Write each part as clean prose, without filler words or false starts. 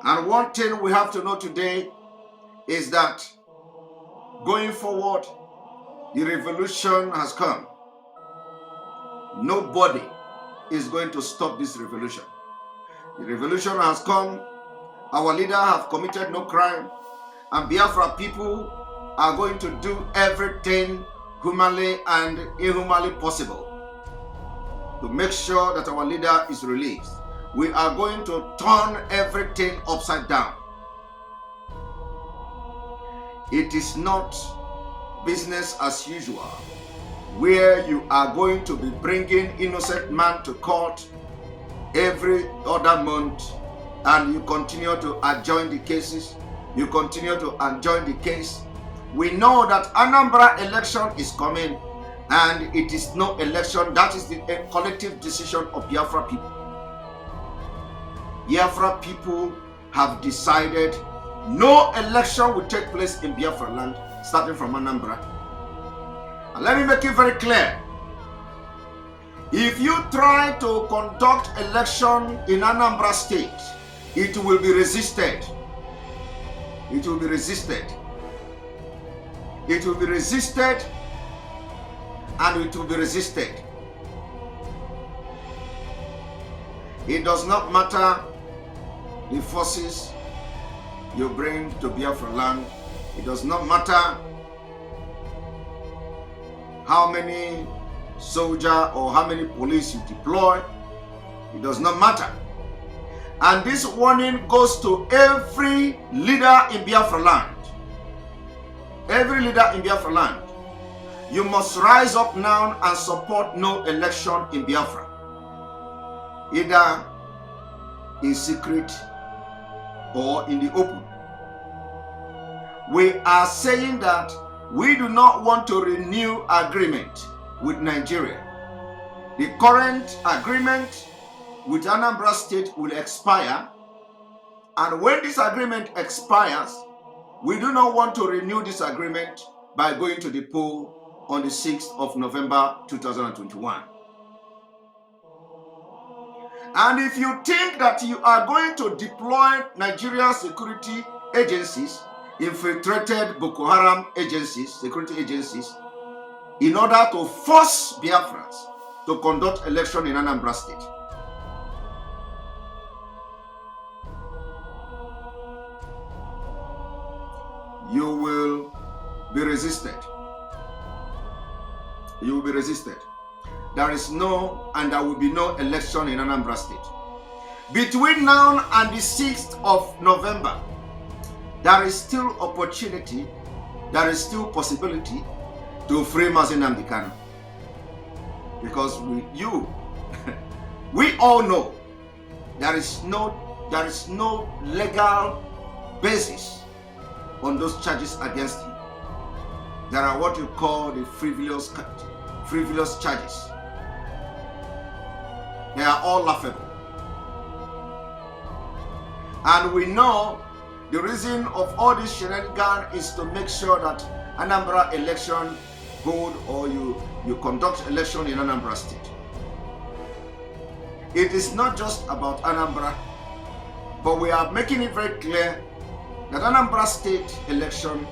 And one thing we have to know today is that going forward, the revolution has come. Nobody is going to stop this revolution. The revolution has come. Our leaders have committed no crime. And Biafra people are going to do everything humanly and inhumanly possible to make sure that our leader is released. We are going to turn everything upside down. It is not business as usual, where you are going to be bringing innocent man to court every other month, and you continue to adjourn the cases. You continue to adjourn the case. We know that Anambra election is coming, and it is no election. That is the collective decision of Biafra people. Biafra people have decided no election will take place in Biafra land, starting from Anambra. And let me make it very clear. If you try to conduct election in Anambra state, it will be resisted. It will be resisted. It will be resisted, and it will be resisted. It does not matter the forces you bring to Biafra land. It does not matter how many soldiers or how many police you deploy. It does not matter. And this warning goes to every leader in Biafra land. Every leader in Biafra land. You must rise up now and support no election in Biafra, either in secret or in the open. We are saying that we do not want to renew agreement with Nigeria. The current agreement with Anambra State will expire, and when this agreement expires, we do not want to renew this agreement by going to the poll on the 6th of November 2021. And if you think that you are going to deploy Nigerian security agencies, infiltrated Boko Haram agencies, security agencies, in order to force Biafrans to conduct election in Anambra State, you will be resisted. You will be resisted. There is no, and there will be no election in Anambra State. Between now and the 6th of November, there is still opportunity, there is still possibility to free Nnamdi Kanu. Because we all know there is no legal basis on those charges against him. There are what you call the frivolous charges. They are all laughable. And we know the reason of all this shenanigans is to make sure that Anambra election hold, or you conduct election in Anambra State. It is not just about Anambra, but we are making it very clear that Anambra State election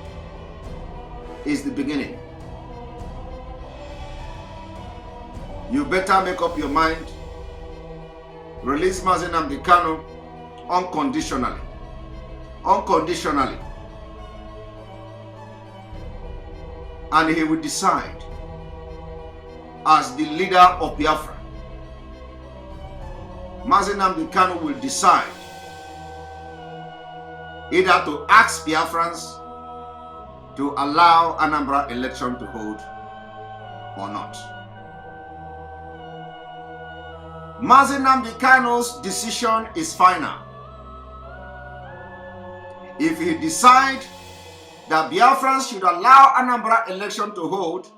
is the beginning. You better make up your mind. Release Nnamdi Kanu unconditionally. Unconditionally. And he will decide as the leader of Biafra. Nnamdi Kanu will decide either to ask Biafrans to allow Anambra election to hold or not. Nnamdi Kanu's decision is final. If he decides that Biafrans should allow Anambra election to hold,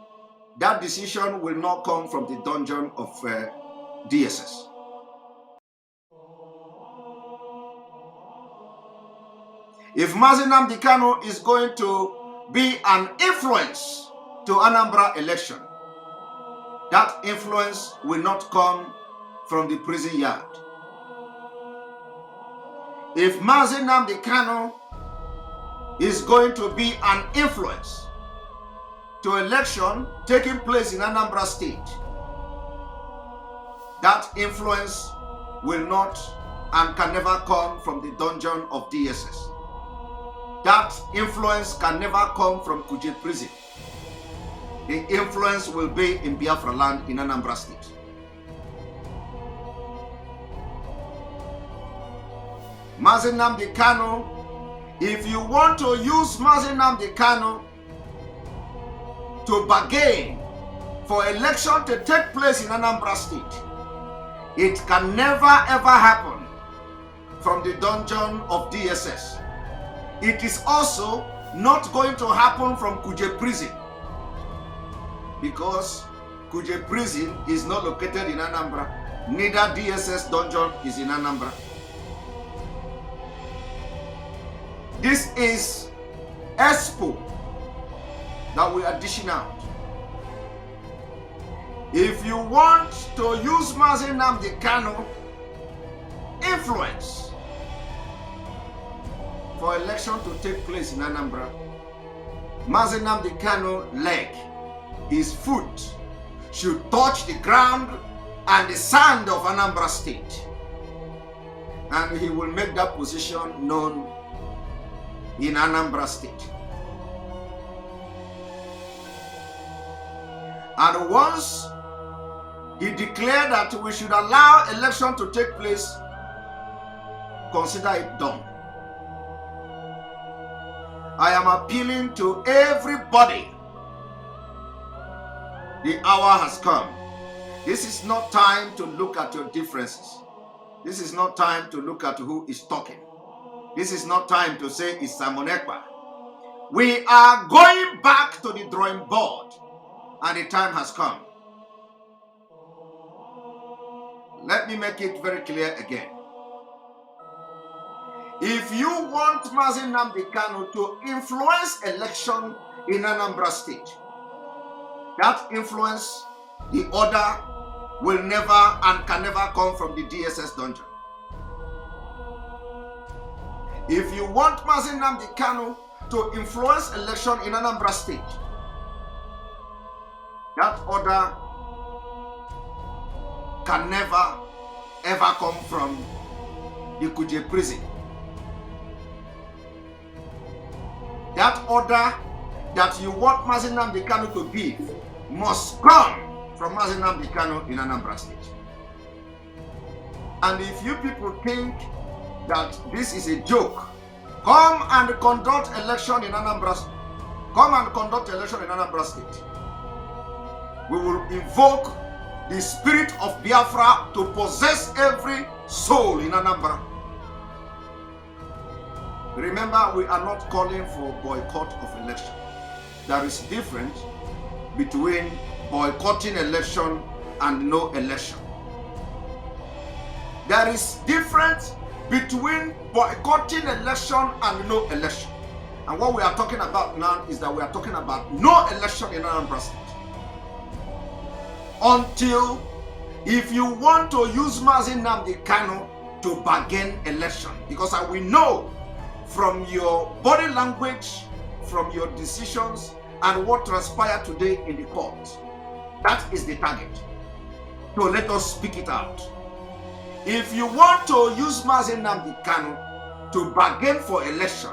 that decision will not come from the dungeon of DSS. If Nnamdi Kanu is going to be an influence to Anambra election, that influence will not come from the prison yard. if Mazi Nnamdi Kanu is going to be an influence to election taking place in Anambra State, that influence will not and can never come from the dungeon of DSS. That influence can never come from Kuje prison. The influence will be in Biafra land in Anambra State. Mazi Nnamdi Kanu, if you want to use Mazi Nnamdi Kanu to bargain for election to take place in Anambra State, it can never ever happen from the dungeon of DSS. It is also not going to happen from Kuje prison, because Kuje prison is not located in Anambra. Neither DSS dungeon is in Anambra. This is expo that we are dishing out. If you want to use Mazi Nnamdi Kanu influence for election to take place in Anambra, Mazi Nnamdi Kanu leg, his foot, should touch the ground and the sand of Anambra State, and he will make that position known in Anambra State. And once he declared that we should allow election to take place, consider it done. I am appealing to everybody. The hour has come. This is not time to look at your differences. This is not time to look at who is talking. This is not time to say it's Simon Ekpa. We are going back to the drawing board, and the time has come. Let me make it very clear again. If you want Mazi Nnamdi Kanu to influence election in Anambra State, that influence, the order, will never and can never come from the DSS dungeon. If you want Mazi Nnamdi Kanu to influence election in Anambra State, that order can never ever come from the Kuje prison. That order that you want Mazi Nnamdi Kanu to give must come from Mazi Nnamdi Kanu in Anambra State. And if you people think that this is a joke, come and conduct election in Anambra State. Come and conduct election in Anambra State. We will invoke the spirit of Biafra to possess every soul in Anambra. Remember, we are not calling for boycott of election. There is difference between boycotting election and no election. There is difference between boycotting election and no election. And what we are talking about now is that we are talking about no election in Anambra State. Until, if you want to use Mazi Nnamdi Kanu to bargain election, because we know from your body language, from your decisions, and what transpired today in the court, that is the target. So let us speak it out. If you want to use Mazi Nnamdi Kanu to bargain for election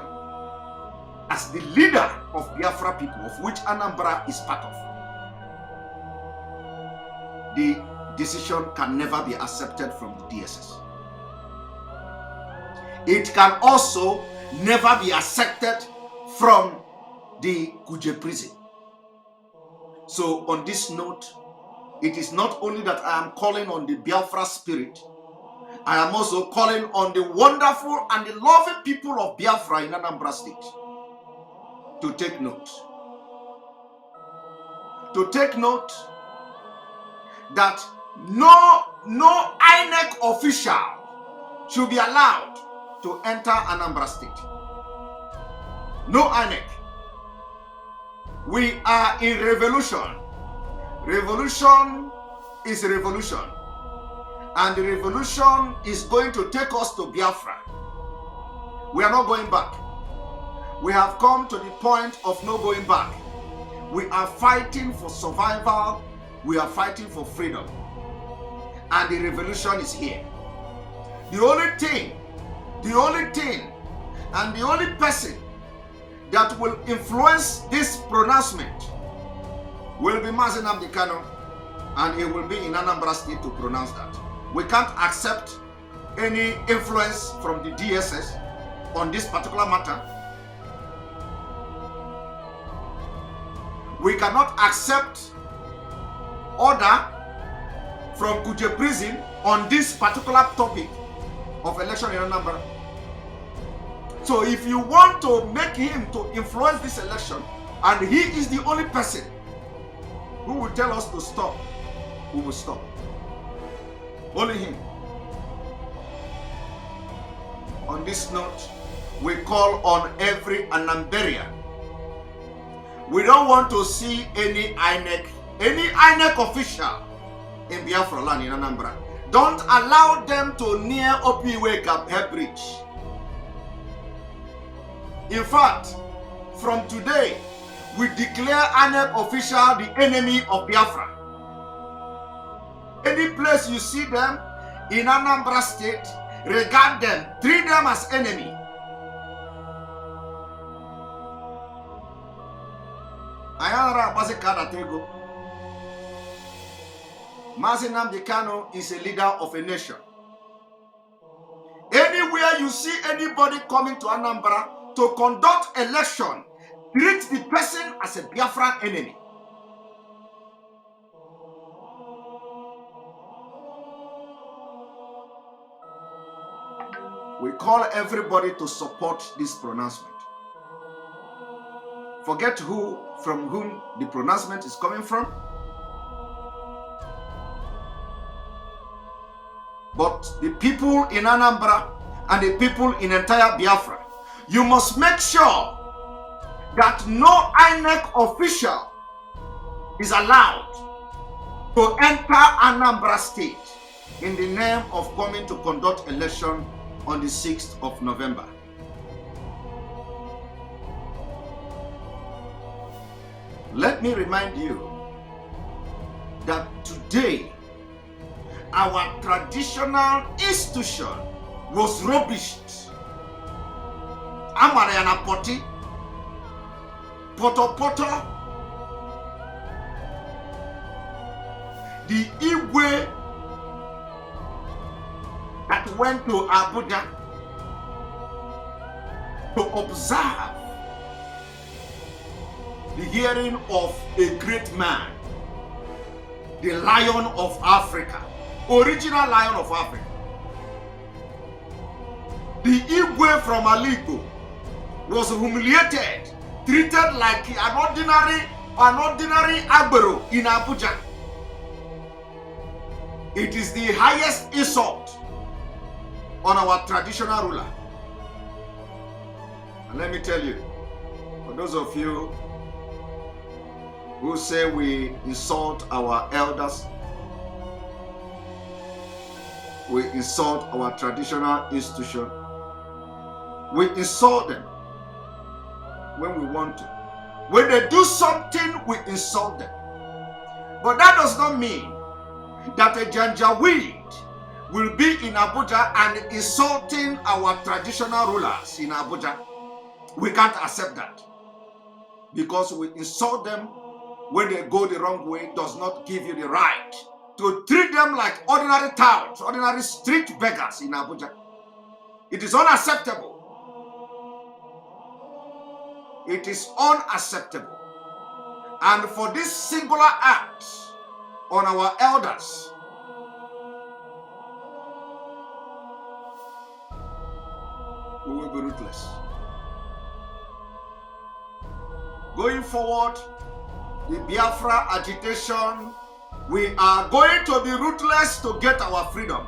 as the leader of Biafra people, of which Anambra is part of, the decision can never be accepted from the DSS. It can also never be accepted from the Kuje prison. So on this note, it is not only that I am calling on the Biafra spirit, I am also calling on the wonderful and the loving people of Biafra in Anambra State to take note. To take note that no INEC official should be allowed to enter Anambra State. No INEC. We are in revolution. Revolution is a revolution. And the revolution is going to take us to Biafra. We are not going back. We have come to the point of no going back. We are fighting for survival. We are fighting for freedom. And the revolution is here. The only thing, and the only person that will influence this pronouncement will be Nnamdi Kanu, and he will be in Anambra State to pronounce that. We can't accept any influence from the DSS on this particular matter. We cannot accept order from Kuje prison on this particular topic of election in Anambra. So if you want to make him to influence this election, and he is the only person who will tell us to stop, we will stop. Only him. On this note, we call on every Anambarian. We don't want to see any INEC official in Biafra land in Anambra. Don't allow them to near Opiwe Gap Bridge. In fact, from today, we declare INEC official the enemy of Biafra. Any place you see them in Anambra State, regard them, treat them as enemy. Ayara Bazikada Tego. Nnamdi Kanu is a leader of a nation. Anywhere you see anybody coming to Anambra to conduct election, treat the person as a Biafran enemy. We call everybody to support this pronouncement. Forget from whom the pronouncement is coming from. But the people in Anambra and the people in entire Biafra, you must make sure that no INEC official is allowed to enter Anambra State in the name of coming to conduct election on the 6th of November. Let me remind you that today our traditional institution was rubbished. Amarayana Poti, Poto, the Igbo that went to Abuja to observe the hearing of a great man, the Lion of Africa, original Lion of Africa. The Igbo from Igbo was humiliated, treated like an ordinary Agbero in Abuja. It is the highest insult on our traditional ruler. And let me tell you, for those of you who say we insult our elders, we insult our traditional institution, we insult them when we want to. When they do something, we insult them. But that does not mean that a Janjaweed will be in Abuja and insulting our traditional rulers in Abuja. We can't accept that. Because we insult them when they go the wrong way does not give you the right to treat them like ordinary touts, ordinary street beggars in Abuja. It is unacceptable. It is unacceptable. And for this singular act on our elders, we will be ruthless. Going forward, the Biafra agitation, we are going to be ruthless to get our freedom.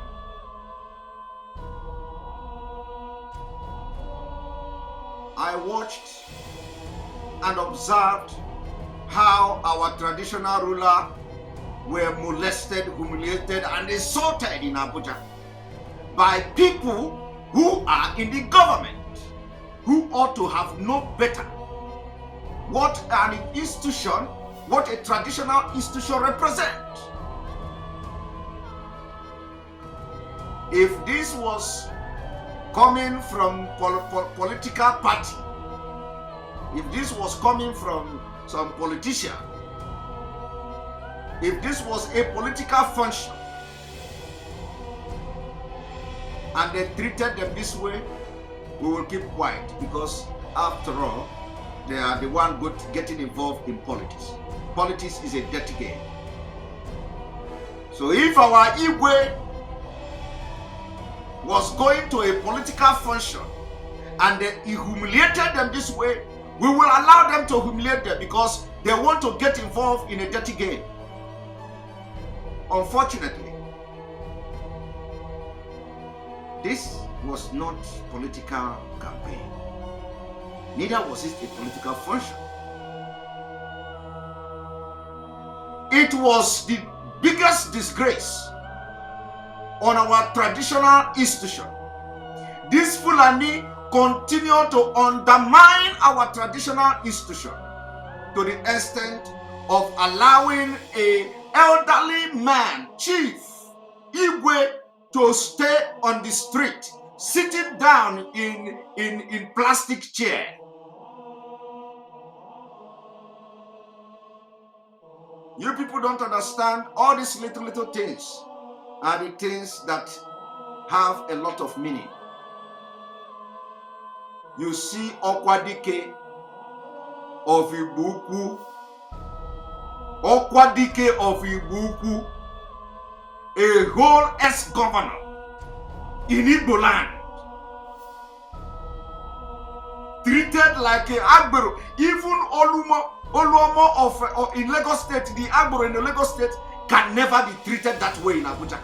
I watched and observed how our traditional ruler were molested, humiliated, and insulted in Abuja by people who are in the government. who ought to have known better what an institution, what a traditional institution represents. If this was coming from political party, if this was coming from some politician, if this was a political function, and they treated them this way, we will keep quiet, because after all, they are the one getting involved in politics. Politics is a dirty game. So if our Igbo was going to a political function and they humiliated them this way, we will allow them to humiliate them because they want to get involved in a dirty game. Unfortunately, this was not political campaign. Neither was it a political function. It was the biggest disgrace on our traditional institution. This Fulani continue to undermine our traditional institution to the extent of allowing a elderly man, chief, Igwe, to stay on the street, sitting down in plastic chair. You people don't understand. All these little things are the things that have a lot of meaning. You see Okwadike of Igboho, Okwadike of Igboho, a whole ex-governor in Igbo land, treated like a Agbero. Even Oluomo of in Lagos State, the Agbero in the Lagos State can never be treated that way in Abuja.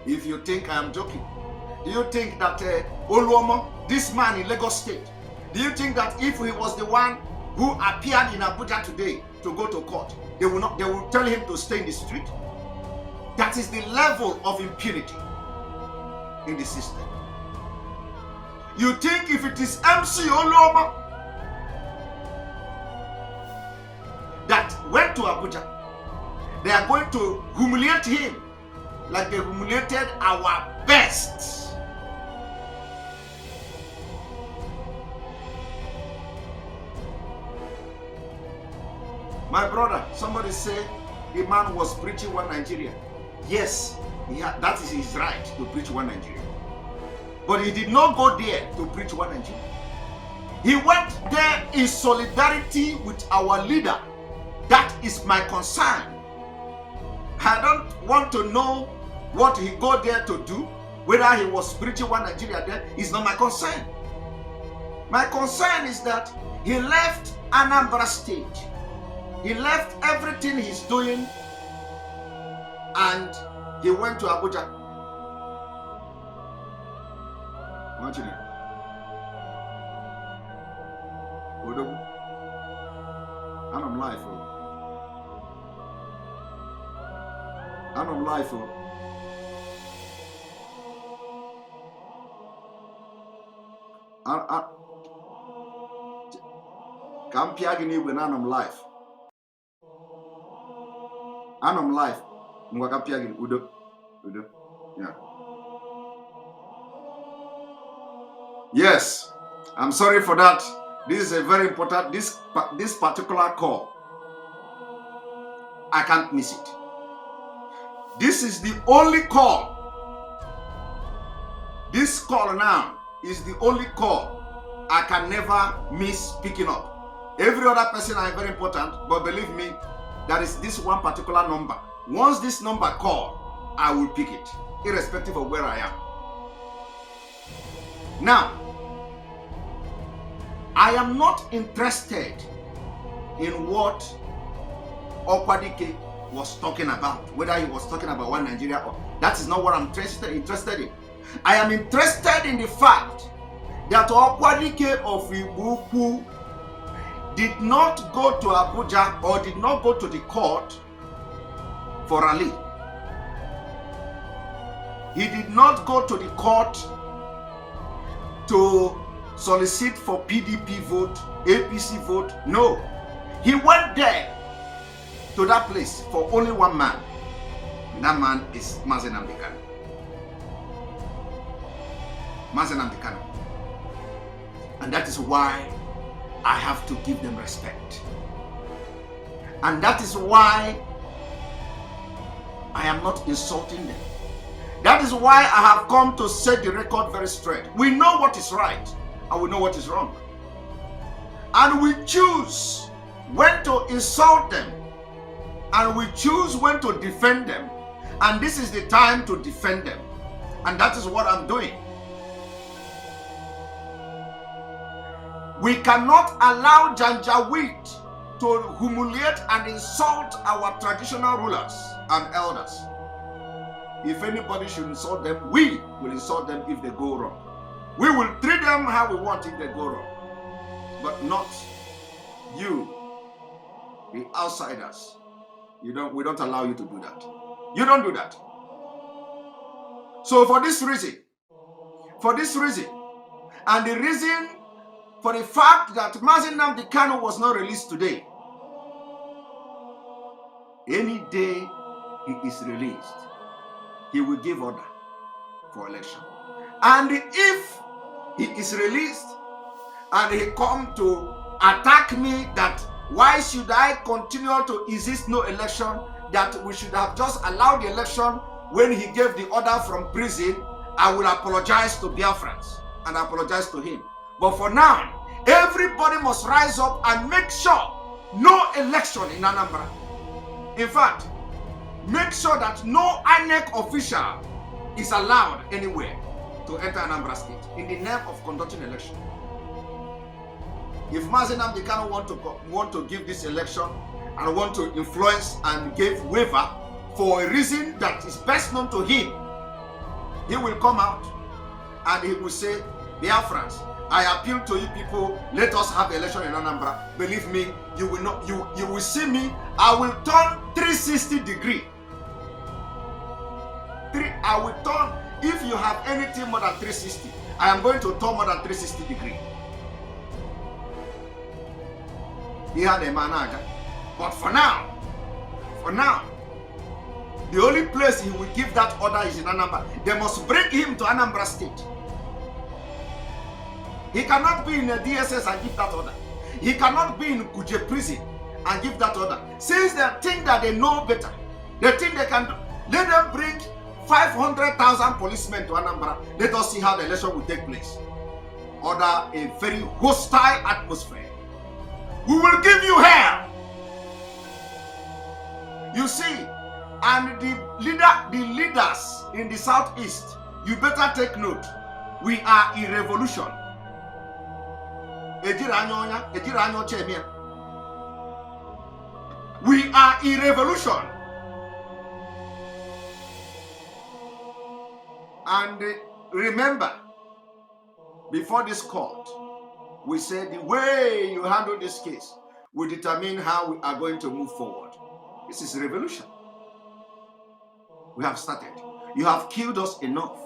If you think I am joking, do you think that Oluomo, this man in Lagos State, do you think that if he was the one who appeared in Abuja today to go to court, they will tell him to stay in the street? That is the level of impunity in the system. You think if it is MC Oluomo that went to Abuja, they are going to humiliate him like they humiliated our best? My brother, somebody said the man was preaching one Nigeria. Yes, that is his right to preach one Nigeria. But he did not go there to preach one Nigeria. He went there in solidarity with our leader. That is my concern. I don't want to know what he go there to do. Whether he was preaching one Nigeria there is not my concern. My concern is that he left Anambra State. He left everything he's doing and he went to Abuja. Imagine it. And I'm live. And I'm live. Come piagini when I'm live. And I'm live. Udo. Yeah. Yes. I'm sorry for that. This is a very important, this particular call. I can't miss it. This is the only call. This call now is the only call I can never miss picking up. Every other person are very important, but believe me, there is this one particular number. Once this number call, I will pick it, irrespective of where I am. Now, I am not interested in what Okwadike was talking about, whether he was talking about one Nigeria or that is not what I'm interested in. I am interested in the fact that Okwadike of Igboho did not go to Abuja or did not go to the court for rally. He did not go to the court to solicit for PDP vote, APC vote. No. He went there to that place for only one man. And that man is Nnamdi Kanu. Nnamdi Kanu. And that is why I have to give them respect. And that is why I am not insulting them. That is why I have come to set the record very straight. We know what is right and we know what is wrong. And we choose when to insult them and we choose when to defend them. And this is the time to defend them. And that is what I'm doing. We cannot allow Janjaweed to humiliate and insult our traditional rulers and elders. If anybody should insult them, we will insult them if they go wrong. We will treat them how we want if they go wrong. But not you, the outsiders. We don't allow you to do that. You don't do that. So for this reason, and the reason for the fact that Nnamdi Kanu was not released today, any day he is released, he will give order for election. And if he is released and he come to attack me that why should I continue to insist no election, that we should have just allowed the election when he gave the order from prison, I will apologize to Biafrans and apologize to him. But for now, everybody must rise up and make sure no election in Anambra. In fact, make sure that no INEC official is allowed anywhere to enter Anambra State in the name of conducting election. If Nnamdi Kanu want to give this election and want to influence and give waiver for a reason that is best known to him, he will come out and he will say, Biafrans, I appeal to you people, let us have election in Anambra. Believe me, you will not, you will see me, I will turn 360 degree. I will turn, if you have anything more than 360, I am going to turn more than 360 degree. He had a manager. But for now, the only place he will give that order is in Anambra. They must bring him to Anambra State. He cannot be in a DSS and give that order. He cannot be in Kuje prison and give that order. Since they think that they know better, they think they can do, let them bring 500,000 policemen to Anambra. Let us see how the election will take place. Order a very hostile atmosphere. We will give you hell. You see, and the leaders in the southeast, you better take note. We are in revolution. We are in revolution. And remember, before this court, we said the way you handle this case will determine how we are going to move forward. This is revolution. We have started. You have killed us enough.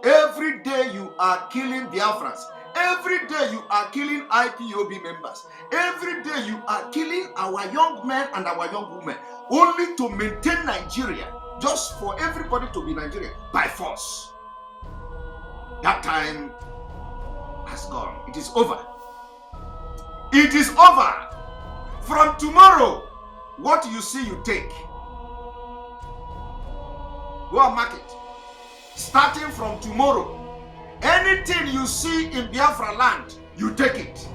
Every day you are killing Biafrans. Every day you are killing IPOB members. Every day you are killing our young men and our young women, only to maintain Nigeria, just for everybody to be Nigeria by force. That time has gone. It is over. It is over. From tomorrow, what you see, you take. Go and mark it. Starting from tomorrow, anything you see in Biafra land, you take it.